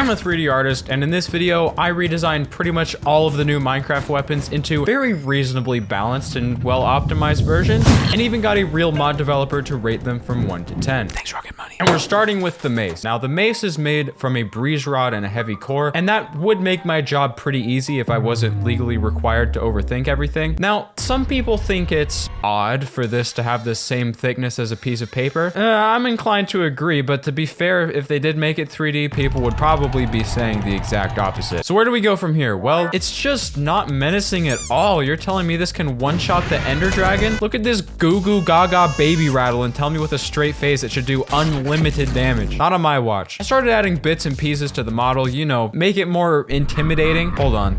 I'm a 3D artist, and in this video, I redesigned pretty much all of the new Minecraft weapons into very reasonably balanced and well-optimized versions, and even got a real mod developer to rate them from 1 to 10. Thanks, Rocket Money. And we're starting with the Mace. Now, the Mace is made from a breeze rod and a heavy core, and that would make my job pretty easy if I wasn't legally required to overthink everything. Now, some people think it's odd for this to have the same thickness as a piece of paper. I'm inclined to agree, but to be fair, if they did make it 3D, people would probably be saying the exact opposite. So where do we go from here? Well, it's just not menacing at all. You're telling me this can one-shot the Ender Dragon? Look at this goo goo gaga baby rattle and tell me with a straight face it should do unlimited damage. Not on my watch. I started adding bits and pieces to the model, you know, make it more intimidating. Hold on.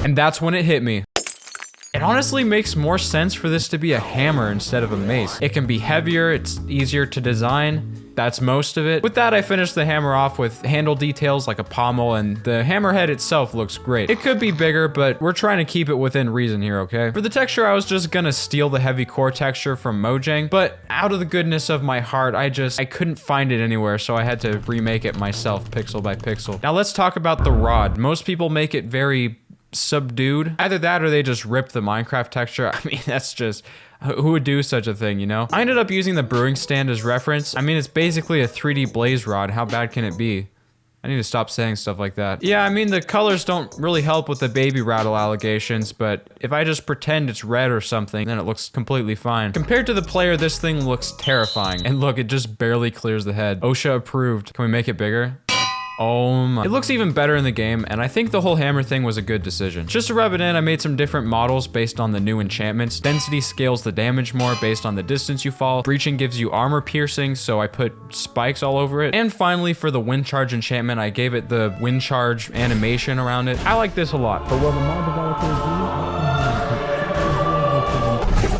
And that's when it hit me. It honestly makes more sense for this to be a hammer instead of a mace. It can be heavier, it's easier to design. That's most of it. With that, I finished the hammer off with handle details like a pommel, and the hammerhead itself looks great. It could be bigger, but we're trying to keep it within reason here, okay? For the texture, I was just gonna steal the heavy core texture from Mojang, but out of the goodness of my heart, I couldn't find it anywhere, so I had to remake it myself, pixel by pixel. Now let's talk about the rod. Most people make it very subdued. Either that or they just rip the Minecraft texture. I mean, that's just... who would do such a thing, you know? I ended up using the brewing stand as reference. I mean, it's basically a 3D blaze rod. How bad can it be? I need to stop saying stuff like that. Yeah, I mean, the colors don't really help with the baby rattle allegations, but if I just pretend it's red or something, then it looks completely fine. Compared to the player, this thing looks terrifying. And look, it just barely clears the head. OSHA approved. Can we make it bigger? Oh my. It looks even better in the game, and I think the whole hammer thing was a good decision. Just to rub it in, I made some different models based on the new enchantments. Density scales the damage more based on the distance you fall. Breaching gives you armor piercing, so I put spikes all over it. And finally, for the wind charge enchantment, I gave it the wind charge animation around it. I like this a lot. But what the mod developers do...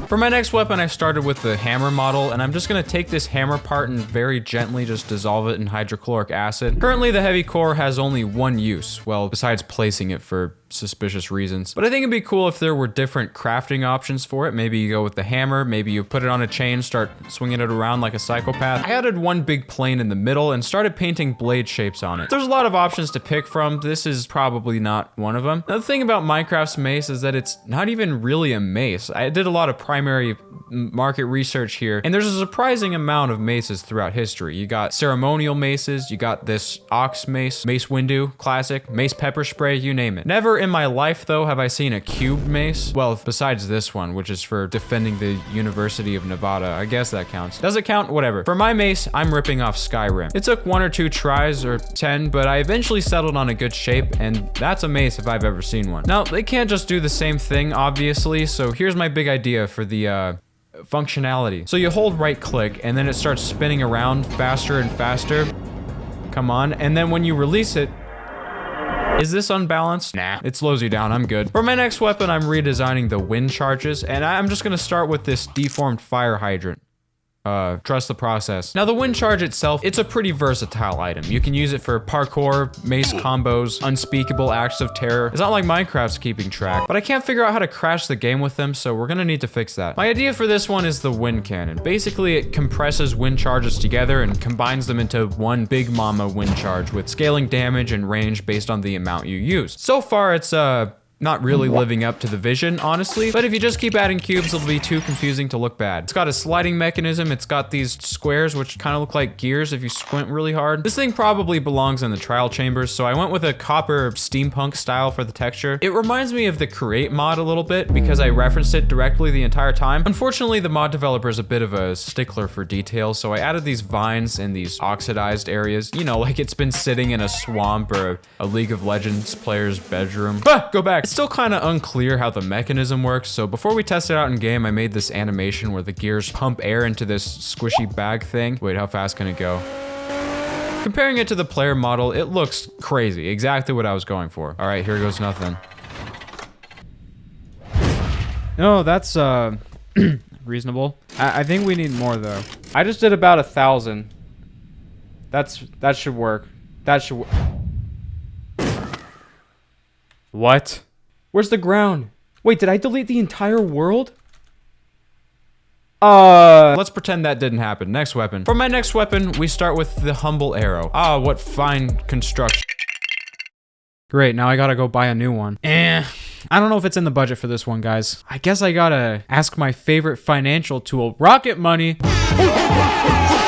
For my next weapon, I started with the hammer model, and I'm just gonna take this hammer part and very gently just dissolve it in hydrochloric acid. Currently, the heavy core has only one use, well, besides placing it for suspicious reasons. But I think it'd be cool if there were different crafting options for it. Maybe you go with the hammer, maybe you put it on a chain, start swinging it around like a psychopath. I added one big plane in the middle and started painting blade shapes on it. There's a lot of options to pick from. This is probably not one of them. Another thing about Minecraft's mace is that it's not even really a mace. I did a lot of primary market research here, and there's a surprising amount of maces throughout history. You got ceremonial maces, you got this ox mace, mace windu, classic, mace pepper spray, you name it. Never in my life, though, have I seen a cubed mace. Well, besides this one, which is for defending the University of Nevada. I guess that counts. Does it count? Whatever. For my mace, I'm ripping off Skyrim. It took 1 or 2 tries, or 10, but I eventually settled on a good shape, and that's a mace if I've ever seen one. Now, they can't just do the same thing, obviously, so here's my big idea for the, functionality. So you hold right click and then it starts spinning around faster and faster. Come on. And then when you release it, is this unbalanced? Nah, it slows you down. I'm good. For my next weapon, I'm redesigning the wind charges, and I'm just gonna start with this deformed fire hydrant. Trust the process. Now the wind charge itself, it's a pretty versatile item. You can use it for parkour, mace combos, unspeakable acts of terror. It's not like Minecraft's keeping track, but I can't figure out how to crash the game with them, so we're gonna need to fix that. My idea for this one is the wind cannon. Basically, it compresses wind charges together and combines them into one big mama wind charge with scaling damage and range based on the amount you use. So far, it's not really living up to the vision, honestly, but if you just keep adding cubes, it'll be too confusing to look bad. It's got a sliding mechanism, it's got these squares which kind of look like gears if you squint really hard. This thing probably belongs in the trial chambers, so I went with a copper steampunk style for the texture. It reminds me of the Create mod a little bit because I referenced it directly the entire time. Unfortunately, the mod developer is a bit of a stickler for details, so I added these vines in these oxidized areas, you know, like it's been sitting in a swamp or a League of Legends player's bedroom. Go back. It's still kind of unclear how the mechanism works, so before we test it out in game, I made this animation where the gears pump air into this squishy bag thing. Wait, how fast can it go? Comparing it to the player model, it looks crazy. Exactly what I was going for. All right, here goes nothing. No, that's reasonable. I think we need more though. I just did about 1,000. That should work. That should work. What? Where's the ground? Wait, did I delete the entire world? Let's pretend that didn't happen. Next weapon. For my next weapon, we start with the humble arrow. Ah, what fine construction. Great, now I gotta go buy a new one. I don't know if it's in the budget for this one, guys. I guess I gotta ask my favorite financial tool, Rocket Money.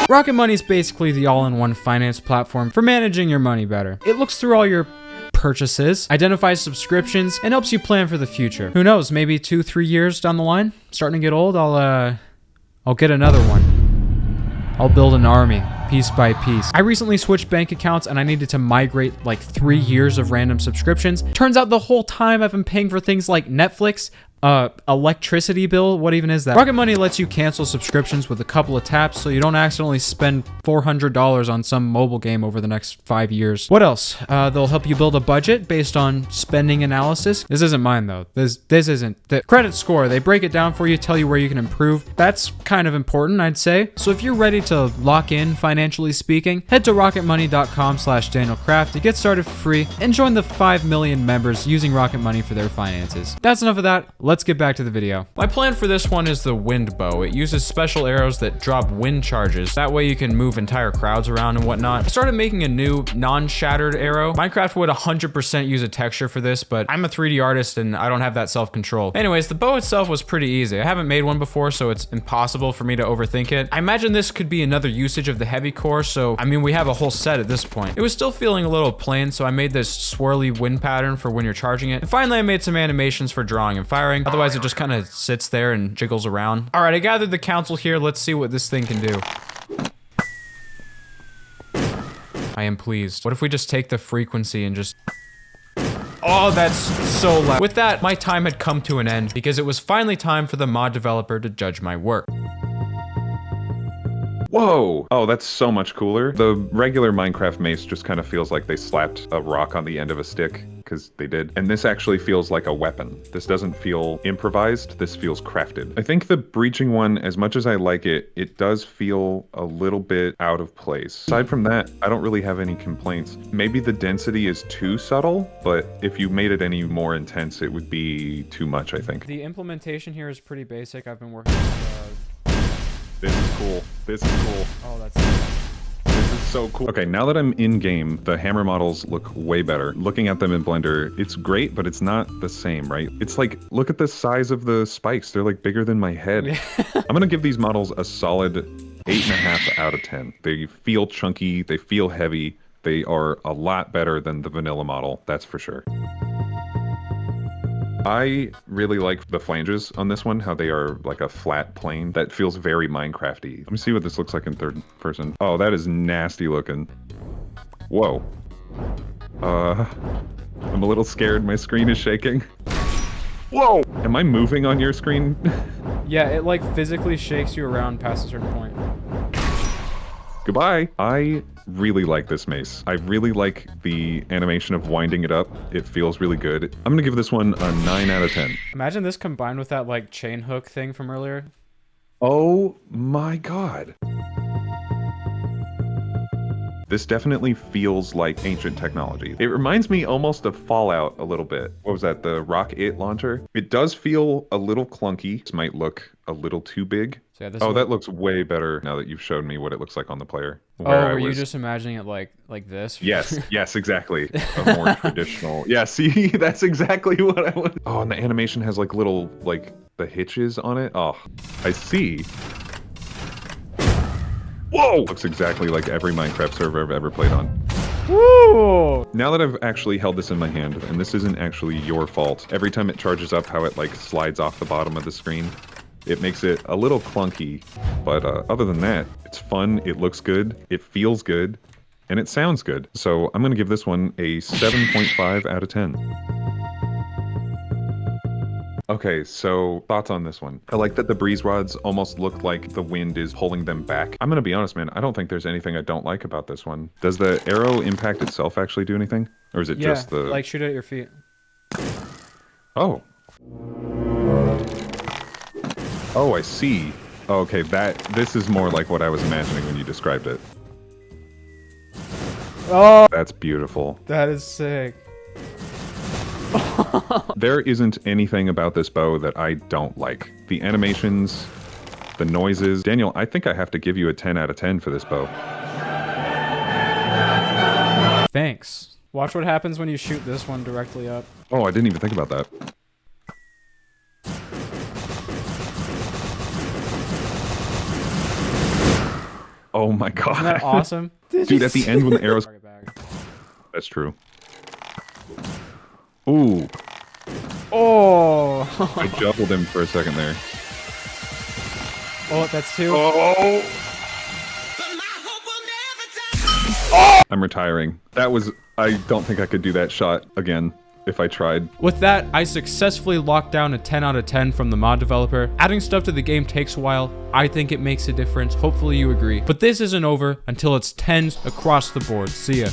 Rocket Money is basically the all-in-one finance platform for managing your money better. It looks through all your purchases, identifies subscriptions, and helps you plan for the future. Who knows, maybe 2-3 years down the line, starting to get old, I'll get another one. I'll build an army, piece by piece. I recently switched bank accounts and I needed to migrate like 3 years of random subscriptions. Turns out the whole time I've been paying for things like Netflix, electricity bill, what even is that? Rocket Money lets you cancel subscriptions with a couple of taps so you don't accidentally spend $400 on some mobile game over the next 5 years. What else? They'll help you build a budget based on spending analysis. This isn't mine though. This isn't. The credit score, they break it down for you, tell you where you can improve. That's kind of important, I'd say. So if you're ready to lock in, financially speaking, head to rocketmoney.com/DanielKrafft to get started for free and join the 5 million members using Rocket Money for their finances. That's enough of that. Let's get back to the video. My plan for this one is the wind bow. It uses special arrows that drop wind charges. That way you can move entire crowds around and whatnot. I started making a new non-shattered arrow. Minecraft would 100% use a texture for this, but I'm a 3D artist and I don't have that self-control. Anyways, the bow itself was pretty easy. I haven't made one before, so it's impossible for me to overthink it. I imagine this could be another usage of the heavy core, so I mean, we have a whole set at this point. It was still feeling a little plain, so I made this swirly wind pattern for when you're charging it. And finally, I made some animations for drawing and firing. Otherwise, it just kind of sits there and jiggles around. All right, I gathered the council here. Let's see what this thing can do. I am pleased. What if we just take the frequency and just... Oh, that's so loud. With that, my time had come to an end because it was finally time for the mod developer to judge my work. Whoa! Oh, that's so much cooler. The regular Minecraft mace just kind of feels like they slapped a rock on the end of a stick, because they did. And this actually feels like a weapon. This doesn't feel improvised, this feels crafted. I think the breaching one, as much as I like it, it does feel a little bit out of place. Aside from that, I don't really have any complaints. Maybe the density is too subtle, but if you made it any more intense, it would be too much, I think. The implementation here is pretty basic. I've been working with, This is cool. This is cool. Oh, that's... This is so cool. Okay, now that I'm in game, the hammer models look way better. Looking at them in Blender, it's great, but it's not the same, right? It's like, look at the size of the spikes. They're like bigger than my head. I'm gonna give these models a solid 8.5 out of 10. They feel chunky, they feel heavy. They are a lot better than the vanilla model, that's for sure. I really like the flanges on this one, how they are like a flat plane. That feels very Minecrafty. Let me see what this looks like in third person. Oh, that is nasty looking. Whoa. I'm a little scared. My screen is shaking. Whoa! Am I moving on your screen? Yeah, it like physically shakes you around past a certain point. Goodbye. I really like this mace. I really like the animation of winding it up. It feels really good. I'm gonna give this one a 9 out of 10. Imagine this combined with that like chain hook thing from earlier. Oh my god. This definitely feels like ancient technology. It reminds me almost of Fallout a little bit. What was that, the Rock-It launcher? It does feel a little clunky. This might look a little too big. So yeah, oh, that looks way better now that you've shown me what it looks like on the player. Were you just imagining it like this? Yes, yes, exactly. A more traditional. Yeah, see, that's exactly what I want. Oh, and the animation has like little, like, the hitches on it. Oh, I see. Whoa! Looks exactly like every Minecraft server I've ever played on. Woo! Now that I've actually held this in my hand, and this isn't actually your fault, every time it charges up, how it like slides off the bottom of the screen, it makes it a little clunky, but other than that, it's fun, it looks good, it feels good, and it sounds good. So I'm gonna give this one a 7.5 out of 10. Okay, so thoughts on this one. I like that the breeze rods almost look like the wind is pulling them back. I'm gonna be honest, man, I don't think there's anything I don't like about this one. Does the arrow impact itself actually do anything? Or is it just the... like shoot it at your feet. Oh. Oh, I see. Okay, this is more like what I was imagining when you described it. Oh! That's beautiful. That is sick. There isn't anything about this bow that I don't like. The animations, the noises. Daniel, I think I have to give you a 10 out of 10 for this bow. Thanks. Watch what happens when you shoot this one directly up. Oh, I didn't even think about that. Oh my god. Isn't that awesome? Dude, at the end when the arrows... That's true. Ooh. Oh! I juggled him for a second there. Oh, that's two. Oh! I'm retiring. That was... I don't think I could do that shot again if I tried. With that, I successfully locked down a 10 out of 10 from the mod developer. Adding stuff to the game takes a while. I think it makes a difference. Hopefully you agree. But this isn't over until it's 10s across the board. See ya.